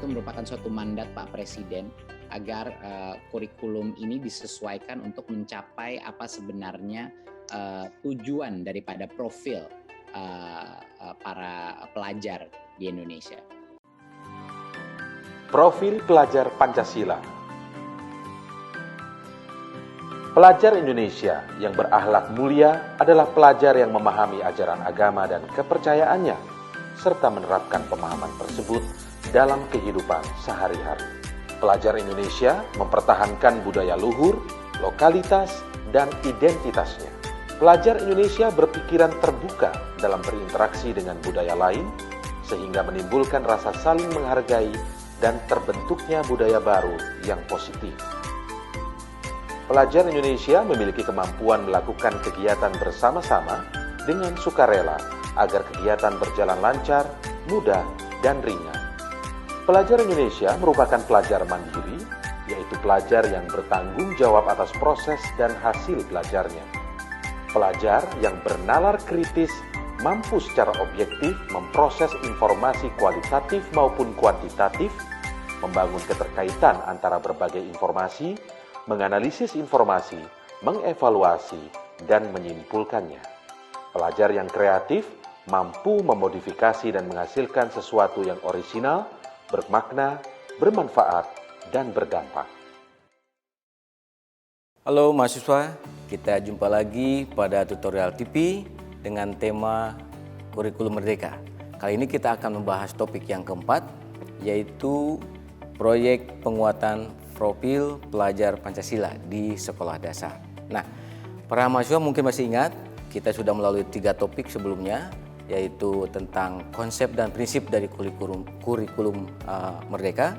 merupakan suatu mandat Pak Presiden agar kurikulum ini disesuaikan untuk mencapai apa sebenarnya tujuan daripada profil para pelajar di Indonesia. Profil pelajar Pancasila. Pelajar Indonesia yang berakhlak mulia adalah pelajar yang memahami ajaran agama dan kepercayaannya, serta menerapkan pemahaman tersebut dalam kehidupan sehari-hari. Pelajar Indonesia mempertahankan budaya luhur, lokalitas, dan identitasnya. Pelajar Indonesia berpikiran terbuka dalam berinteraksi dengan budaya lain, sehingga menimbulkan rasa saling menghargai dan terbentuknya budaya baru yang positif. Pelajar Indonesia memiliki kemampuan melakukan kegiatan bersama-sama dengan sukarela agar kegiatan berjalan lancar, mudah, dan ringan. Pelajar Indonesia merupakan pelajar mandiri, yaitu pelajar yang bertanggung jawab atas proses dan hasil belajarnya. Pelajar yang bernalar kritis, mampu secara objektif memproses informasi kualitatif maupun kuantitatif, membangun keterkaitan antara berbagai informasi, menganalisis informasi, mengevaluasi, dan menyimpulkannya. Pelajar yang kreatif mampu memodifikasi dan menghasilkan sesuatu yang orisinal, bermakna, bermanfaat, dan berdampak. Halo mahasiswa, kita jumpa lagi pada tutorial TV dengan tema Kurikulum Merdeka. Kali ini kita akan membahas topik yang keempat, yaitu proyek penguatan profil pelajar Pancasila di sekolah dasar. Nah, para mahasiswa mungkin masih ingat, kita sudah melalui 3 topik sebelumnya, yaitu tentang konsep dan prinsip dari kurikulum Merdeka.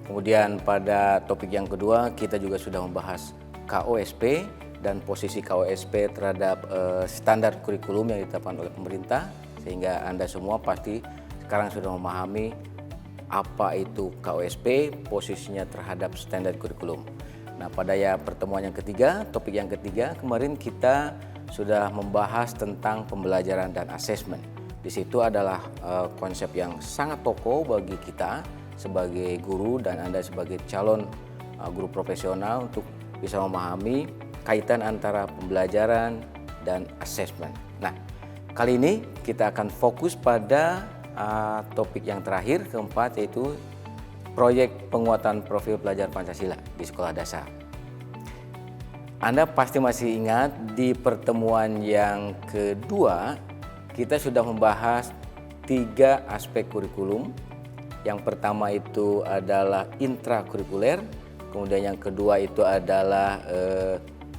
Kemudian pada topik yang kedua kita juga sudah membahas KOSP dan posisi KOSP terhadap standar kurikulum yang ditetapkan oleh pemerintah, sehingga Anda semua pasti sekarang sudah memahami apa itu KOSP, posisinya terhadap standar kurikulum. Nah, pada pertemuan yang ketiga, topik yang ketiga, kemarin kita sudah membahas tentang pembelajaran dan asesmen. Di situ adalah konsep yang sangat pokok bagi kita sebagai guru dan Anda sebagai calon guru profesional untuk bisa memahami kaitan antara pembelajaran dan asesmen. Nah, kali ini kita akan fokus pada topik yang terakhir, keempat, yaitu proyek penguatan profil pelajar Pancasila di sekolah dasar. Anda pasti masih ingat di pertemuan yang kedua kita sudah membahas 3 aspek kurikulum. Yang pertama itu adalah intrakurikuler, kemudian yang kedua itu adalah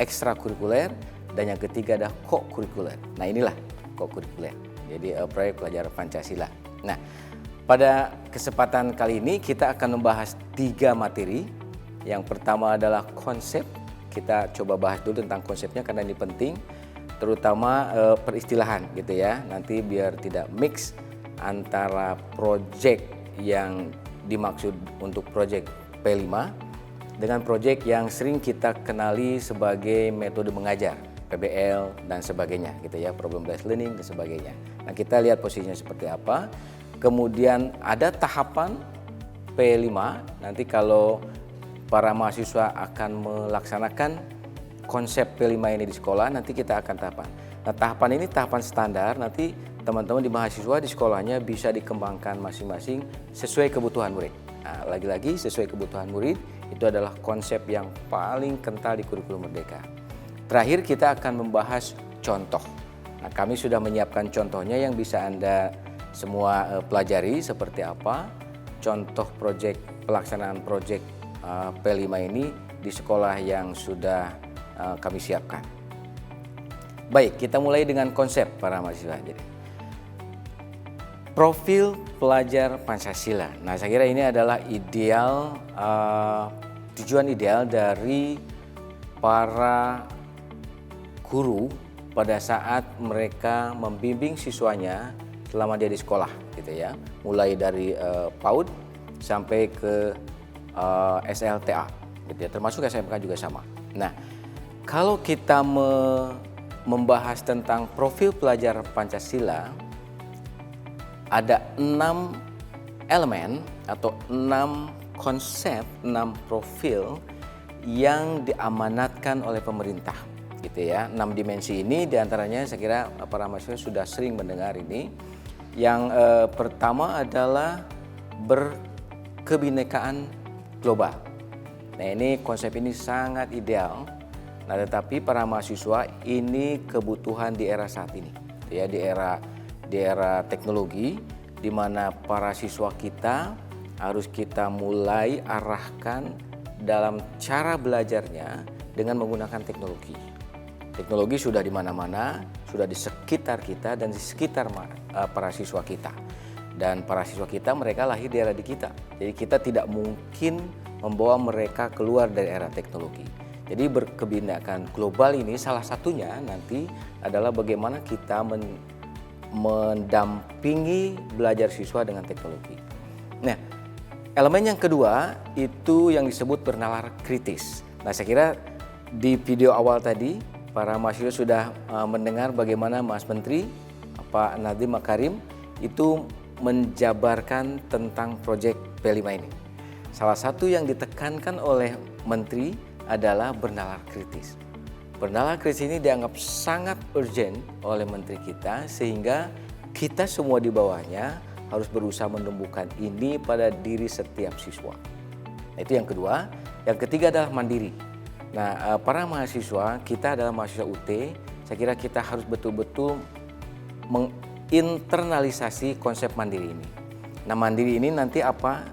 ekstrakurikuler, dan yang ketiga adalah kokurikuler. Nah, inilah kokurikuler, jadi proyek pelajar Pancasila. Nah, pada kesempatan kali ini kita akan membahas 3 materi. Yang pertama adalah konsep. Kita coba bahas dulu tentang konsepnya karena ini penting, terutama peristilahan gitu ya. Nanti biar tidak mix antara proyek yang dimaksud untuk proyek P5 dengan proyek yang sering kita kenali sebagai metode mengajar, PBL dan sebagainya gitu ya, problem based learning dan sebagainya. Nah, kita lihat posisinya seperti apa. Kemudian ada tahapan P5, nanti kalau para mahasiswa akan melaksanakan konsep P5 ini di sekolah, nanti kita akan tahapan. Nah, tahapan ini tahapan standar, nanti teman-teman di mahasiswa di sekolahnya bisa dikembangkan masing-masing sesuai kebutuhan murid. Nah, lagi-lagi sesuai kebutuhan murid, itu adalah konsep yang paling kental di kurikulum Merdeka. Terakhir kita akan membahas contoh. Nah, kami sudah menyiapkan contohnya yang bisa Anda semua pelajari seperti apa contoh pelaksanaan proyek P5 ini di sekolah yang sudah kami siapkan. Baik, kita mulai dengan konsep para mahasiswa. Jadi, profil pelajar Pancasila. Nah, saya kira ini adalah ideal, tujuan ideal dari para guru pada saat mereka membimbing siswanya selama dia di sekolah, gitu ya. Mulai dari PAUD sampai ke SLTA, gitu ya. Termasuk SMK juga sama. Nah, kalau kita membahas tentang profil pelajar Pancasila, ada 6 elemen atau 6 konsep, 6 profil yang diamanatkan oleh pemerintah, gitu ya. 6 dimensi ini diantaranya saya kira para mahasiswa sudah sering mendengar ini. Yang pertama adalah berkebinekaan global. Nah, ini konsep ini sangat ideal. Nah, tetapi para mahasiswa ini kebutuhan di era saat ini, ya, di era teknologi, di mana para siswa kita harus kita mulai arahkan dalam cara belajarnya dengan menggunakan teknologi. Teknologi sudah di mana-mana, sudah di sekitar kita dan di sekitar para siswa kita. Dan para siswa kita mereka lahir di era kita. Jadi kita tidak mungkin membawa mereka keluar dari era teknologi. Jadi berkebinekaan global ini salah satunya nanti adalah bagaimana kita mendampingi belajar siswa dengan teknologi. Nah, elemen yang kedua itu yang disebut bernalar kritis. Nah, saya kira di video awal tadi para mahasiswa sudah mendengar bagaimana Mas Menteri Pak Nadiem Makarim itu menjabarkan tentang proyek P5 ini. Salah satu yang ditekankan oleh Menteri adalah bernalar kritis. Bernalar kritis ini dianggap sangat urgent oleh Menteri kita sehingga kita semua di bawahnya harus berusaha menumbuhkan ini pada diri setiap siswa. Nah, itu yang kedua. Yang ketiga adalah mandiri. Nah, para mahasiswa, kita adalah mahasiswa UT, saya kira kita harus betul-betul menginternalisasi konsep mandiri ini. Nah, mandiri ini nanti apa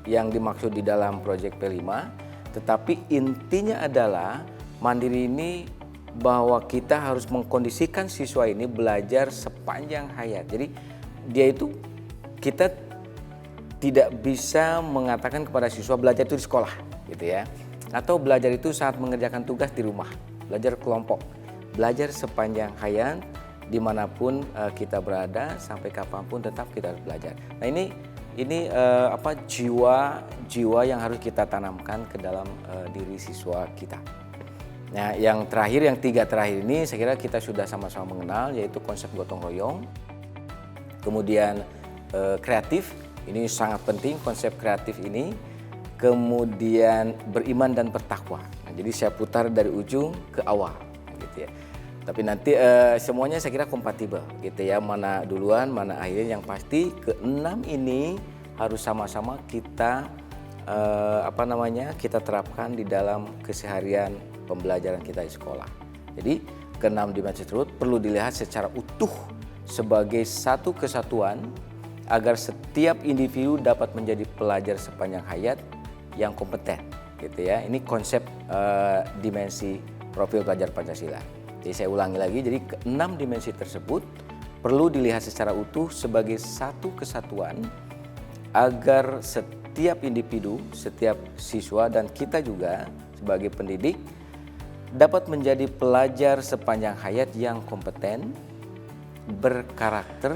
yang dimaksud di dalam proyek P5, tetapi intinya adalah mandiri ini bahwa kita harus mengkondisikan siswa ini belajar sepanjang hayat. Jadi dia itu kita tidak bisa mengatakan kepada siswa belajar itu di sekolah, gitu ya. Atau belajar itu saat mengerjakan tugas di rumah, belajar kelompok, belajar sepanjang hayat dimanapun kita berada sampai kapanpun tetap kita harus belajar. Nah ini jiwa yang harus kita tanamkan ke dalam diri siswa kita. Nah yang terakhir, yang tiga terakhir ini saya kira kita sudah sama-sama mengenal, yaitu konsep gotong royong, kemudian kreatif, ini sangat penting konsep kreatif ini. Kemudian beriman dan bertakwa. Nah, jadi saya putar dari ujung ke awal, gitu ya. Tapi nanti semuanya saya kira kompatibel, gitu ya. Mana duluan, mana akhirnya. Yang pasti keenam ini harus sama-sama kita kita terapkan di dalam keseharian pembelajaran kita di sekolah. Jadi keenam dimensi tersebut perlu dilihat secara utuh sebagai satu kesatuan agar setiap individu dapat menjadi pelajar sepanjang hayat yang kompeten, gitu ya. Ini konsep dimensi profil pelajar Pancasila. Jadi saya ulangi lagi, jadi keenam dimensi tersebut perlu dilihat secara utuh sebagai satu kesatuan agar setiap individu, setiap siswa dan kita juga sebagai pendidik dapat menjadi pelajar sepanjang hayat yang kompeten, berkarakter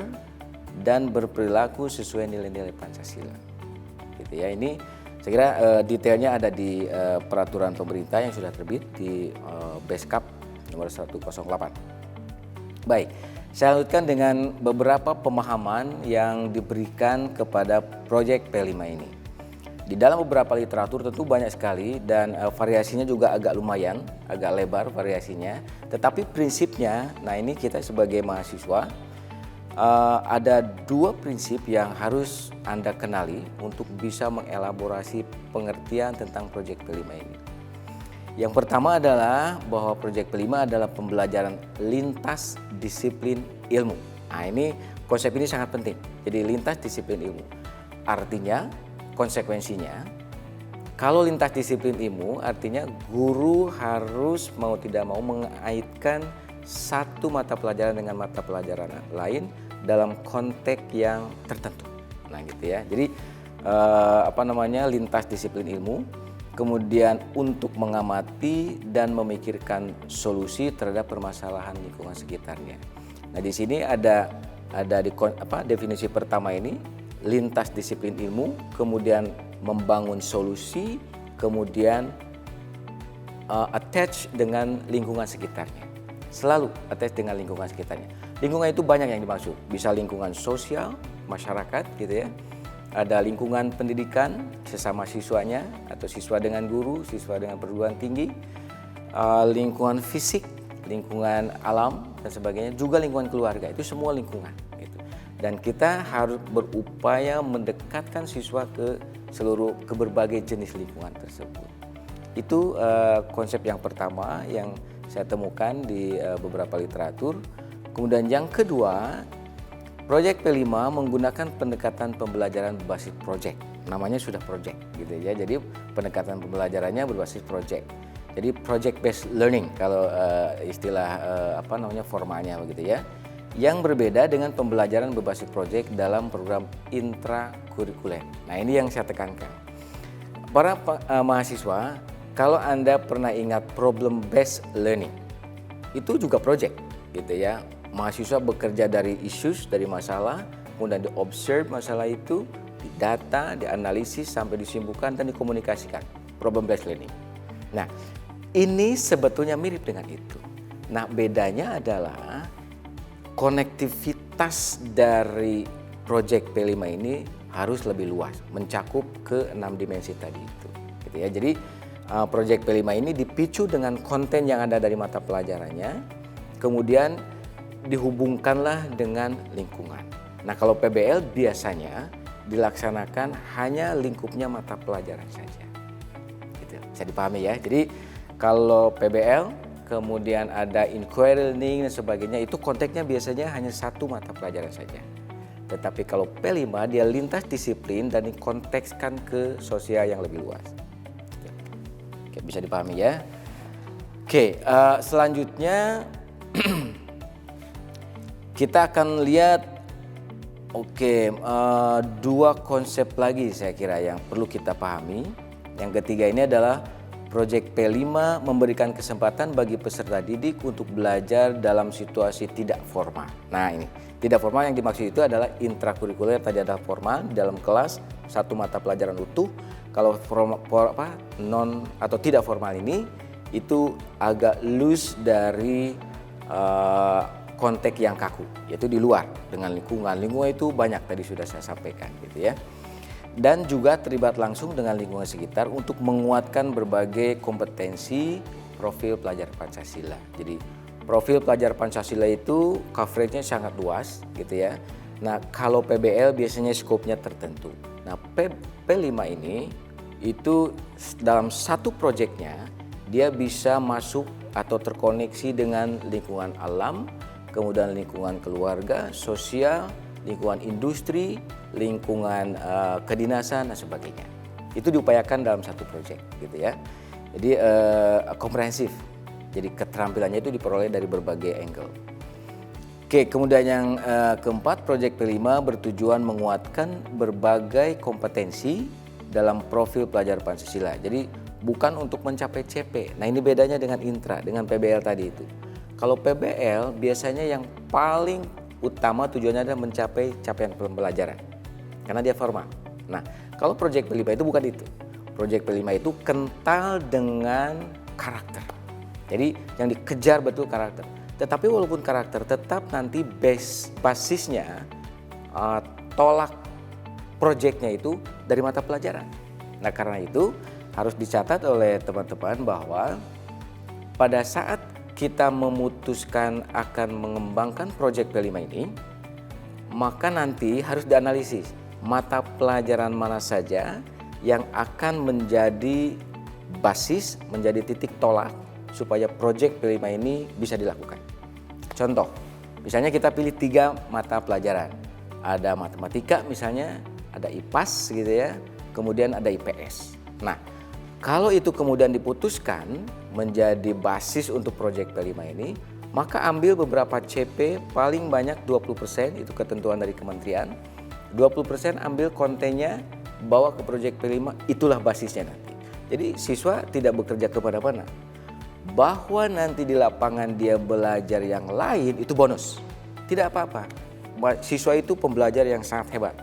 dan berperilaku sesuai nilai-nilai Pancasila. Gitu ya. Ini saya kira detailnya ada di peraturan pemerintah yang sudah terbit di Beskap nomor 108. Baik, saya lanjutkan dengan beberapa pemahaman yang diberikan kepada proyek P5 ini. Di dalam beberapa literatur tentu banyak sekali dan variasinya juga agak lumayan, agak lebar variasinya. Tetapi prinsipnya, nah ini kita sebagai mahasiswa ada dua prinsip yang harus Anda kenali untuk bisa mengelaborasi pengertian tentang proyek P5 ini. Yang pertama adalah bahwa proyek P5 adalah pembelajaran lintas disiplin ilmu. Nah ini konsep ini sangat penting. Jadi lintas disiplin ilmu. Artinya konsekuensinya kalau lintas disiplin ilmu artinya guru harus mau tidak mau mengaitkan satu mata pelajaran dengan mata pelajaran lain dalam konteks yang tertentu. Nah gitu ya. Jadi lintas disiplin ilmu, kemudian untuk mengamati dan memikirkan solusi terhadap permasalahan lingkungan sekitarnya. Nah di sini ada definisi pertama ini lintas disiplin ilmu, kemudian membangun solusi, kemudian attach dengan lingkungan sekitarnya. Selalu attach dengan lingkungan sekitarnya. Lingkungan itu banyak yang dimaksud, bisa lingkungan sosial, masyarakat gitu ya, ada lingkungan pendidikan sesama siswanya atau siswa dengan guru, siswa dengan perguruan tinggi, lingkungan fisik, lingkungan alam dan sebagainya, juga lingkungan keluarga. Itu semua lingkungan gitu. Dan kita harus berupaya mendekatkan siswa ke berbagai jenis lingkungan tersebut. Itu konsep yang pertama yang saya temukan di beberapa literatur. Kemudian yang kedua, proyek P5 menggunakan pendekatan pembelajaran berbasis project. Namanya sudah project gitu ya. Jadi pendekatan pembelajarannya berbasis project. Jadi project based learning kalau istilah formalnya begitu ya. Yang berbeda dengan pembelajaran berbasis project dalam program intrakurikuler. Nah, ini yang saya tekankan. Para mahasiswa, kalau Anda pernah ingat problem based learning, itu juga project gitu ya. Mahasiswa bekerja dari issues, dari masalah, kemudian di-observe masalah itu, didata, dianalisis, sampai disimpulkan dan dikomunikasikan. Problem based learning. Nah, ini sebetulnya mirip dengan itu. Nah, bedanya adalah konektivitas dari project P5 ini harus lebih luas, mencakup ke 6 dimensi tadi itu. Gitu ya. Jadi, project P5 ini dipicu dengan konten yang ada dari mata pelajarannya, kemudian dihubungkanlah dengan lingkungan. Nah, kalau PBL biasanya dilaksanakan hanya lingkupnya mata pelajaran saja. Gitu. Bisa dipahami ya. Jadi kalau PBL kemudian ada inquiry learning dan sebagainya, itu konteksnya biasanya hanya satu mata pelajaran saja. Tetapi kalau P5 dia lintas disiplin dan dikontekskan ke sosial yang lebih luas. Oke, bisa dipahami ya. Oke, selanjutnya kita akan lihat dua konsep lagi saya kira yang perlu kita pahami. Yang ketiga ini adalah Proyek P5 memberikan kesempatan bagi peserta didik untuk belajar dalam situasi tidak formal. Nah, ini tidak formal yang dimaksud itu adalah intrakurikuler, tadi ada formal di dalam kelas satu mata pelajaran utuh. Kalau non atau tidak formal ini itu agak loose dari konteks yang kaku, yaitu di luar dengan lingkungan. Lingkungan itu banyak tadi sudah saya sampaikan gitu ya. Dan juga terlibat langsung dengan lingkungan sekitar untuk menguatkan berbagai kompetensi profil pelajar Pancasila. Jadi profil pelajar Pancasila itu coveragenya sangat luas gitu ya. Nah, kalau PBL biasanya skopnya tertentu. Nah, P5 ini itu dalam satu proyeknya dia bisa masuk atau terkoneksi dengan lingkungan alam, kemudian lingkungan keluarga, sosial, lingkungan industri, lingkungan kedinasan dan sebagainya. Itu diupayakan dalam satu proyek gitu ya. Jadi komprehensif. Jadi keterampilannya itu diperoleh dari berbagai angle. Oke, kemudian yang keempat, proyek P5 bertujuan menguatkan berbagai kompetensi dalam profil pelajar Pancasila. Jadi bukan untuk mencapai CP. Nah, ini bedanya dengan intra, dengan PBL tadi itu. Kalau PBL biasanya yang paling utama tujuannya adalah mencapai capaian pembelajaran karena dia formal. Nah, kalau proyek P5 itu bukan itu. Proyek P5 itu kental dengan karakter. Jadi yang dikejar betul karakter. Tetapi walaupun karakter tetap nanti basisnya tolak proyeknya itu dari mata pelajaran. Nah, karena itu harus dicatat oleh teman-teman bahwa pada saat kita memutuskan akan mengembangkan proyek P5 ini, maka nanti harus dianalisis mata pelajaran mana saja yang akan menjadi basis, menjadi titik tolak supaya proyek P5 ini bisa dilakukan. Contoh, misalnya kita pilih 3 mata pelajaran. Ada matematika misalnya, ada IPAS gitu ya, kemudian ada IPS. Nah, kalau itu kemudian diputuskan menjadi basis untuk proyek P5 ini, maka ambil beberapa CP paling banyak 20%, itu ketentuan dari kementerian. 20% ambil kontennya, bawa ke proyek P5, itulah basisnya nanti. Jadi siswa tidak bekerja kemana-mana. Bahwa nanti di lapangan dia belajar yang lain itu bonus. Tidak apa-apa. Siswa itu pembelajar yang sangat hebat.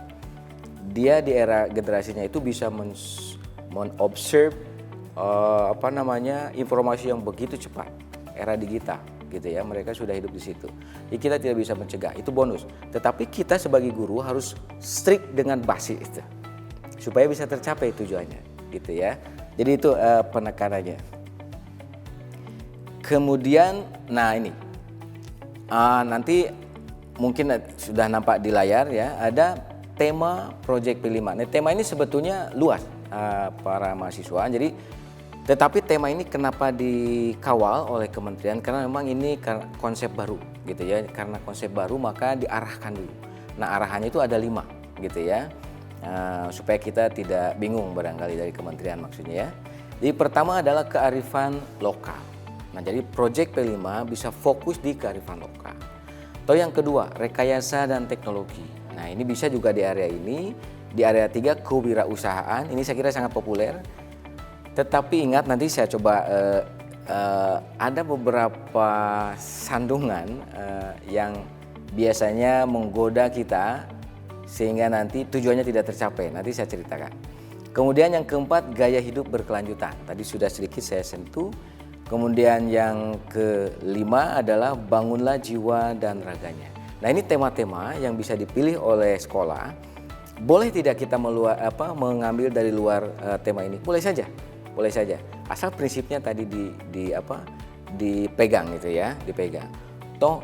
Dia di era generasinya itu bisa men-observe informasi yang begitu cepat, era digital gitu ya, mereka sudah hidup di situ. Jadi kita tidak bisa mencegah, itu bonus. Tetapi kita sebagai guru harus strict dengan basis itu. supaya bisa tercapai tujuannya, gitu ya. Jadi itu penekanannya. Kemudian, nah ini nanti mungkin sudah nampak di layar ya, ada tema Project P5. Nah, tema ini sebetulnya luas para mahasiswa. Jadi, tetapi tema ini kenapa dikawal oleh kementerian? Karena memang ini konsep baru, gitu ya. Karena konsep baru maka diarahkan dulu. Nah, arahannya itu ada 5, gitu ya. Supaya kita tidak bingung barangkali dari kementerian maksudnya ya. Jadi pertama adalah kearifan lokal. Nah, jadi Project P5 bisa fokus di kearifan lokal. Atau yang kedua, rekayasa dan teknologi. Nah, ini bisa juga di area ini. Di area 3, kewirausahaan. Ini saya kira sangat populer. Tetapi ingat, nanti saya coba ada beberapa sandungan yang biasanya menggoda kita sehingga nanti tujuannya tidak tercapai. Nanti saya ceritakan. Kemudian yang keempat, gaya hidup berkelanjutan. Tadi sudah sedikit saya sentuh. Kemudian yang kelima adalah bangunlah jiwa dan raganya. Nah, ini tema-tema yang bisa dipilih oleh sekolah. Boleh tidak kita mengambil dari luar tema ini? Boleh saja, boleh saja. Asal prinsipnya tadi dipegang gitu ya, dipegang. Toh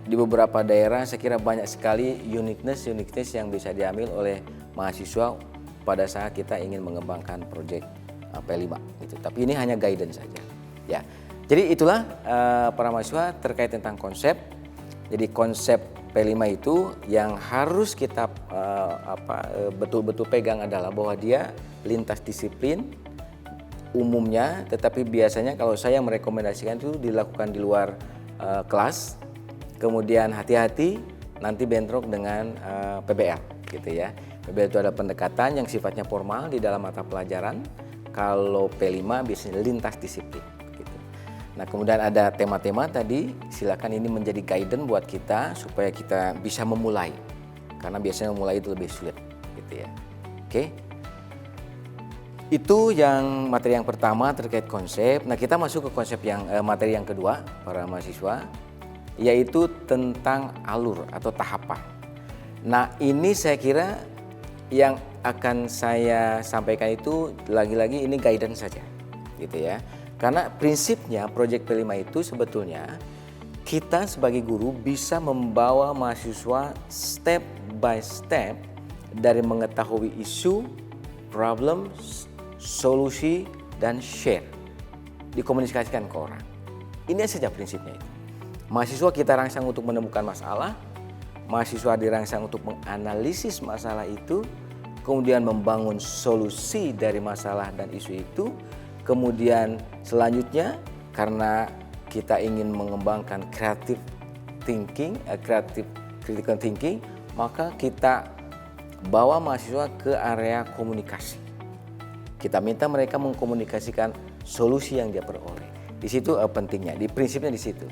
di beberapa daerah saya kira banyak sekali uniqueness yang bisa diambil oleh mahasiswa pada saat kita ingin mengembangkan proyek P5 gitu. Tapi ini hanya guidance saja. Ya. Jadi itulah para mahasiswa terkait tentang konsep. Jadi konsep P5 itu yang harus kita betul-betul pegang adalah bahwa dia lintas disiplin umumnya, tetapi biasanya kalau saya merekomendasikan itu dilakukan di luar kelas. Kemudian hati-hati nanti bentrok dengan PBL gitu ya. PBL itu ada pendekatan yang sifatnya formal di dalam mata pelajaran. Kalau P5 biasanya lintas disiplin gitu. Nah, kemudian ada tema-tema tadi, silakan ini menjadi guidance buat kita supaya kita bisa memulai. Karena biasanya memulai itu lebih sulit gitu ya. Oke. Itu yang materi yang pertama terkait konsep. Nah, kita masuk ke konsep yang materi yang kedua para mahasiswa, yaitu tentang alur atau tahapan. Nah, ini saya kira yang akan saya sampaikan itu lagi-lagi ini guidance saja gitu ya. Karena prinsipnya Project P5 itu sebetulnya kita sebagai guru bisa membawa mahasiswa step by step dari mengetahui isu, problem, solusi, dan share. Dikomunikasikan ke orang. Ini saja prinsipnya itu. Mahasiswa kita rangsang untuk menemukan masalah, mahasiswa dirangsang untuk menganalisis masalah itu, kemudian membangun solusi dari masalah dan isu itu, kemudian selanjutnya karena kita ingin mengembangkan critical thinking, maka kita bawa mahasiswa ke area komunikasi. Kita minta mereka mengkomunikasikan solusi yang dia peroleh. Di situ pentingnya, di prinsipnya di situ.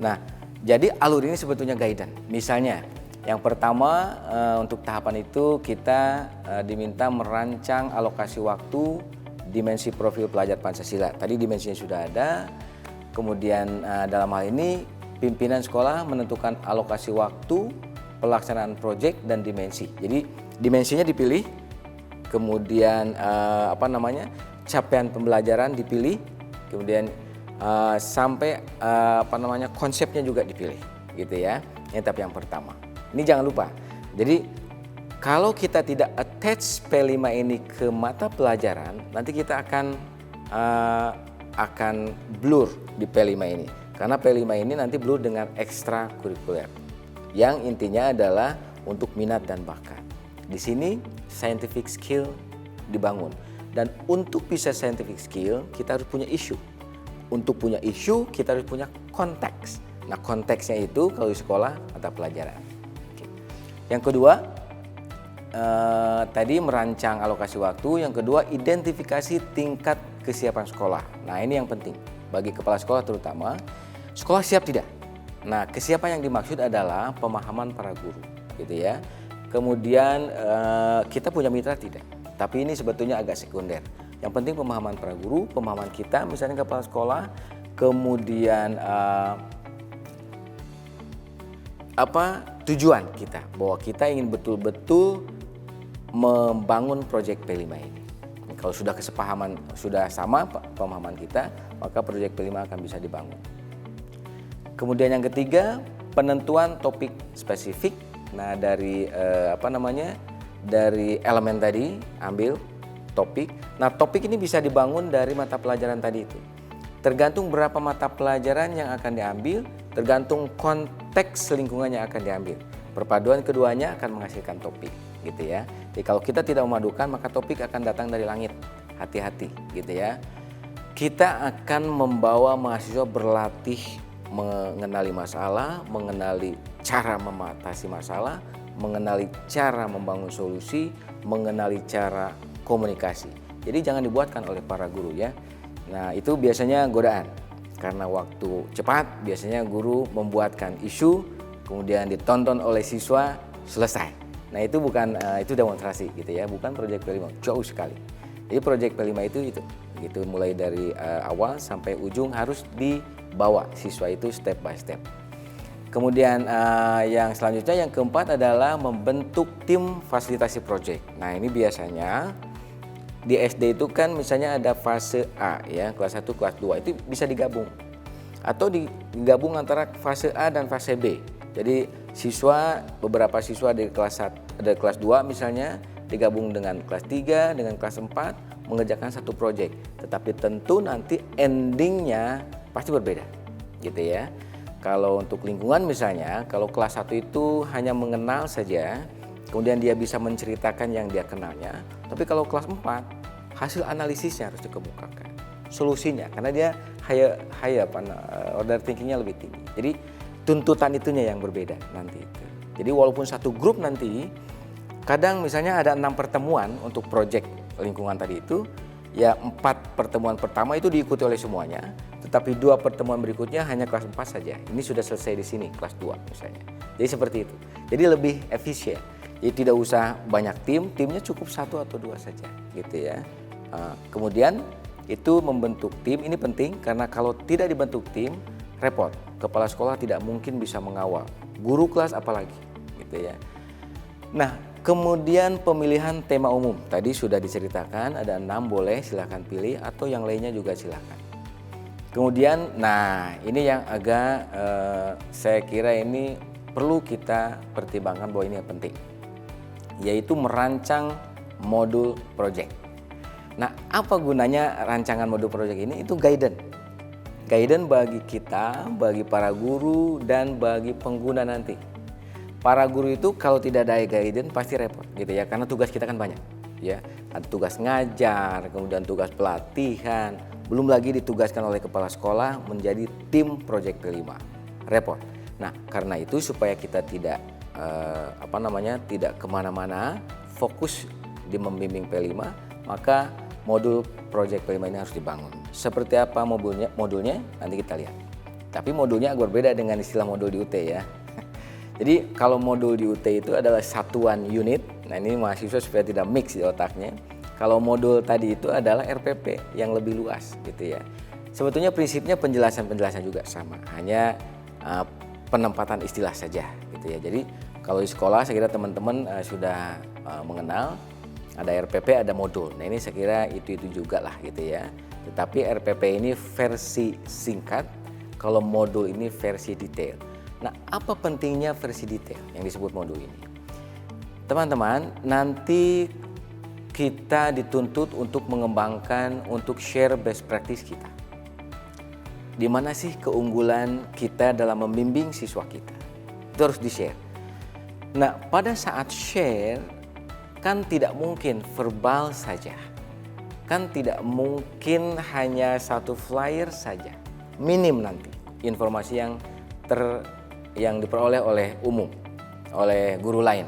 Nah, jadi alur ini sebetulnya guidance. Misalnya, yang pertama untuk tahapan itu kita diminta merancang alokasi waktu dimensi profil pelajar Pancasila. Tadi dimensinya sudah ada. Kemudian dalam hal ini pimpinan sekolah menentukan alokasi waktu, pelaksanaan proyek dan dimensi. Jadi dimensinya dipilih, kemudian capaian pembelajaran dipilih, kemudian sampai konsepnya juga dipilih, gitu ya. Ini tahap yang pertama. Ini jangan lupa. Jadi kalau kita tidak attach P5 ini ke mata pelajaran, nanti kita akan blur di P5 ini. Karena P5 ini nanti blur dengan ekstrakurikuler. Yang intinya adalah untuk minat dan bakat. Di sini scientific skill dibangun. Dan untuk bisa scientific skill, kita harus punya isu. Untuk punya isu, kita harus punya konteks. Nah, konteksnya itu kalau di sekolah mata pelajaran. Yang kedua, tadi merancang alokasi waktu. Yang kedua, identifikasi tingkat kesiapan sekolah. Nah, ini yang penting bagi kepala sekolah terutama. Sekolah siap tidak? Nah, kesiapan yang dimaksud adalah pemahaman para guru, gitu ya. Kemudian kita punya mitra tidak? Tapi ini sebetulnya agak sekunder. Yang penting pemahaman para guru, pemahaman kita, misalnya kepala sekolah, kemudian tujuan kita, bahwa kita ingin betul-betul membangun proyek P5 ini. Kalau sudah kesepahaman, sudah sama pemahaman kita, maka proyek P5 akan bisa dibangun. Kemudian yang ketiga, penentuan topik spesifik. Nah, dari dari elemen tadi ambil topik. Nah, topik ini bisa dibangun dari mata pelajaran tadi itu. Tergantung berapa mata pelajaran yang akan diambil, tergantung konteks lingkungan yang akan diambil. Perpaduan keduanya akan menghasilkan topik, gitu ya. Jadi kalau kita tidak memadukan, maka topik akan datang dari langit. Hati-hati, gitu ya. Kita akan membawa mahasiswa berlatih mengenali masalah, mengenali cara mengatasi masalah, mengenali cara membangun solusi, mengenali cara komunikasi. Jadi jangan dibuatkan oleh para guru ya. Nah, itu biasanya godaan. Karena waktu cepat, biasanya guru membuatkan isu, kemudian ditonton oleh siswa, selesai. Nah, itu bukan itu demonstrasi gitu ya, bukan proyek P5, jauh sekali. Jadi proyek P5 itu gitu, mulai dari awal sampai ujung harus dibawa siswa itu step by step. Kemudian yang selanjutnya, yang keempat adalah membentuk tim fasilitasi proyek. Nah, ini biasanya di SD itu kan misalnya ada fase A ya, kelas 1, kelas 2 itu bisa digabung. Atau digabung antara fase A dan fase B. Jadi beberapa siswa dari kelas 2 misalnya digabung dengan kelas 3, dengan kelas 4 mengerjakan satu proyek. Tetapi tentu nanti endingnya pasti berbeda gitu ya. Kalau untuk lingkungan misalnya, kalau kelas 1 itu hanya mengenal saja, kemudian dia bisa menceritakan yang dia kenalnya. Tapi kalau kelas 4, hasil analisisnya harus dikemukakan. Solusinya, karena dia order thinkingnya lebih tinggi. Jadi tuntutan itunya yang berbeda nanti itu. Jadi walaupun satu grup nanti, kadang misalnya ada 6 pertemuan untuk proyek lingkungan tadi itu, ya 4 pertemuan pertama itu diikuti oleh semuanya, tetapi 2 pertemuan berikutnya hanya kelas 4 saja. Ini sudah selesai di sini, kelas 2 misalnya. Jadi seperti itu. Jadi lebih efisien. Jadi tidak usah banyak timnya cukup 1 atau 2 saja gitu ya. Kemudian itu membentuk tim, ini penting karena kalau tidak dibentuk tim, repot. Kepala sekolah tidak mungkin bisa mengawal. Guru kelas apalagi gitu ya. Nah, kemudian pemilihan tema umum. Tadi sudah diceritakan ada 6, boleh silahkan pilih atau yang lainnya juga silahkan. Kemudian, nah ini yang agak saya kira ini perlu kita pertimbangkan bahwa ini yang penting. Yaitu merancang modul project. Nah, apa gunanya rancangan modul project ini? Itu guidance. Guidance bagi kita, bagi para guru, dan bagi pengguna nanti. Para guru itu kalau tidak ada guidance pasti repot gitu ya, karena tugas kita kan banyak ya. Ada tugas ngajar, kemudian tugas pelatihan, belum lagi ditugaskan oleh kepala sekolah menjadi tim project P5. Repot. Nah, karena itu supaya kita tidak tidak kemana-mana, fokus di membimbing P5, maka modul project P5 ini harus dibangun. Seperti apa modulnya nanti kita lihat. Tapi modulnya agak berbeda dengan istilah modul di UT ya. Jadi kalau modul di UT itu adalah satuan unit. Nah, ini mahasiswa supaya tidak mix di otaknya. Kalau modul tadi itu adalah RPP yang lebih luas gitu ya. Sebetulnya prinsipnya penjelasan juga sama, hanya penempatan istilah saja gitu ya. Jadi kalau di sekolah saya kira teman-teman sudah mengenal ada RPP, ada modul. Nah, ini saya kira itu juga lah gitu ya. Tetapi RPP ini versi singkat, kalau modul ini versi detail. Nah, apa pentingnya versi detail yang disebut modul ini? Teman-teman, nanti kita dituntut untuk mengembangkan, untuk share best practice kita. Di mana sih keunggulan kita dalam membimbing siswa kita? Itu harus di-share. Nah, pada saat share, kan tidak mungkin verbal saja. Kan tidak mungkin hanya satu flyer saja. Minim nanti informasi yang diperoleh oleh umum, oleh guru lain.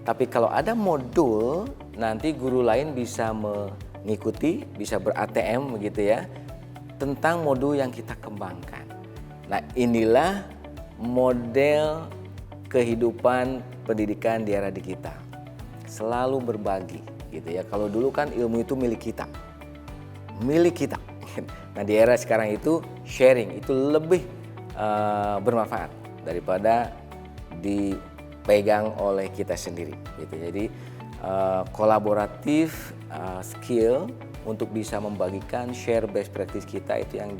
Tapi kalau ada modul, nanti guru lain bisa mengikuti, bisa ber-ATM begitu ya, tentang modul yang kita kembangkan. Nah, inilah model kehidupan pendidikan di era digital. Selalu berbagi gitu ya. Kalau dulu kan ilmu itu milik kita. Nah, di era sekarang itu sharing itu lebih bermanfaat daripada dipegang oleh kita sendiri gitu. Jadi kolaboratif, skill untuk bisa membagikan share best practice kita itu yang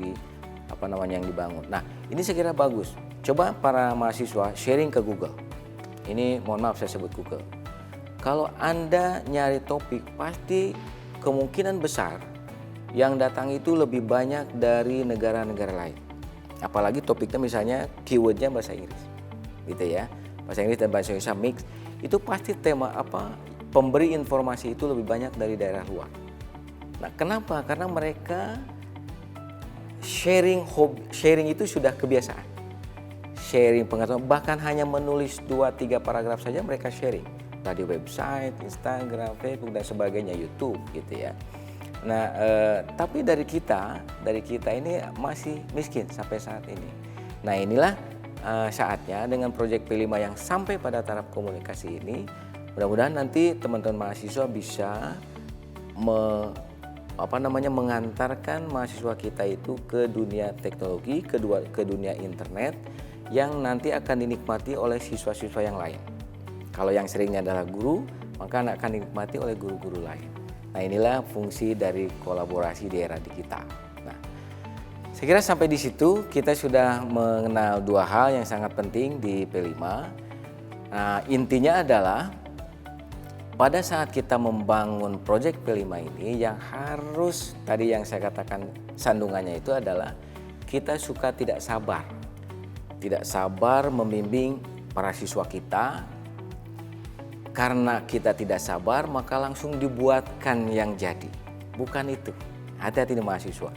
yang dibangun. Nah, ini saya kira bagus. Coba para mahasiswa sharing ke Google. Ini mohon maaf saya sebut Google. Kalau Anda nyari topik, pasti kemungkinan besar yang datang itu lebih banyak dari negara-negara lain. Apalagi topiknya misalnya keywordnya bahasa Inggris, gitu ya. Bahasa Inggris dan bahasa Indonesia mix. Itu pasti tema pemberi informasi itu lebih banyak dari daerah luar. Nah, kenapa? Karena mereka sharing itu sudah kebiasaan. Sharing pengetahuan, bahkan hanya menulis 2-3 paragraf saja mereka sharing. Tadi website, Instagram, Facebook dan sebagainya, YouTube gitu ya. Nah, tapi dari kita ini masih miskin sampai saat ini. Nah, inilah saatnya dengan proyek P5 yang sampai pada taraf komunikasi ini, mudah-mudahan nanti teman-teman mahasiswa bisa mengantarkan mahasiswa kita itu ke dunia teknologi, ke dunia internet yang nanti akan dinikmati oleh siswa-siswa yang lain. Kalau yang seringnya adalah guru, maka akan dinikmati oleh guru-guru lain. Nah, inilah fungsi dari kolaborasi di era digital. Nah, saya kira sampai di situ kita sudah mengenal 2 hal yang sangat penting di P5. Nah, intinya adalah pada saat kita membangun proyek P5 ini yang harus, tadi yang saya katakan sandungannya itu adalah kita suka tidak sabar membimbing para siswa kita. Karena kita tidak sabar maka langsung dibuatkan yang jadi. Bukan itu, hati-hati nih mahasiswa.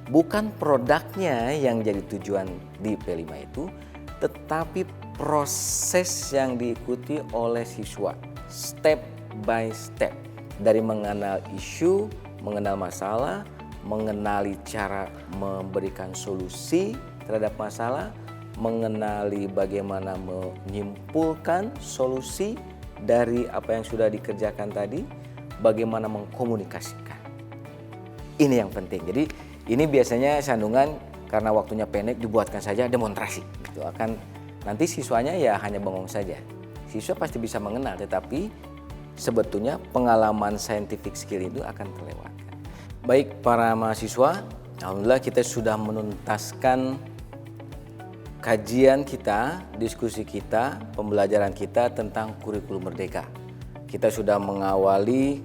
Bukan produknya yang jadi tujuan di P5 itu, tetapi proses yang diikuti oleh siswa step by step, dari mengenal isu, mengenal masalah, mengenali cara memberikan solusi terhadap masalah, mengenali bagaimana menyimpulkan solusi dari apa yang sudah dikerjakan tadi, bagaimana mengkomunikasikan. Ini yang penting. Jadi ini biasanya sandungan karena waktunya pendek dibuatkan saja demonstrasi. Gitu. Akan nanti siswanya ya hanya bengong saja. Siswa pasti bisa mengenal, tetapi sebetulnya pengalaman scientific skill itu akan terlewatkan. Baik para mahasiswa, alhamdulillah kita sudah menuntaskan kajian kita, diskusi kita, pembelajaran kita tentang kurikulum merdeka. Kita sudah mengawali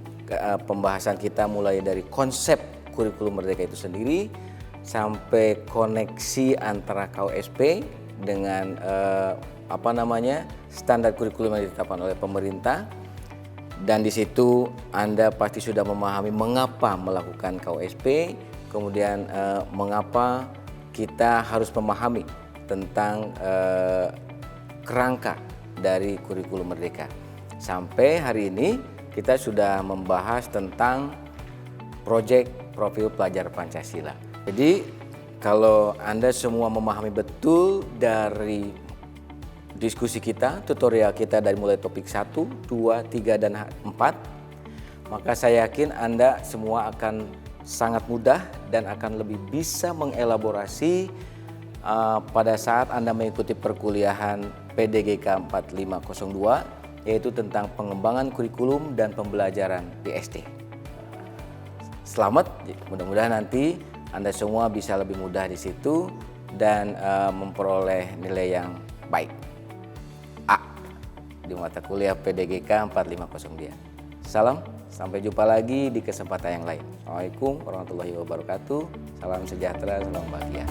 pembahasan kita mulai dari konsep kurikulum merdeka itu sendiri sampai koneksi antara KUSP dengan standar kurikulum yang ditetapkan oleh pemerintah. Dan di situ Anda pasti sudah memahami mengapa melakukan KUSP, kemudian mengapa kita harus memahami tentang kerangka dari kurikulum merdeka. Sampai hari ini kita sudah membahas tentang proyek profil pelajar Pancasila. Jadi kalau Anda semua memahami betul dari diskusi kita, tutorial kita dari mulai topik 1, 2, 3, dan 4, maka saya yakin Anda semua akan sangat mudah dan akan lebih bisa mengelaborasi pada saat Anda mengikuti perkuliahan PDGK 4502, yaitu tentang pengembangan kurikulum dan pembelajaran di SD. Selamat, mudah-mudahan nanti Anda semua bisa lebih mudah di situ dan memperoleh nilai yang baik. A di mata kuliah PDGK 4502. Salam, sampai jumpa lagi di kesempatan yang lain. Assalamualaikum warahmatullahi wabarakatuh. Salam sejahtera, salam bahagia.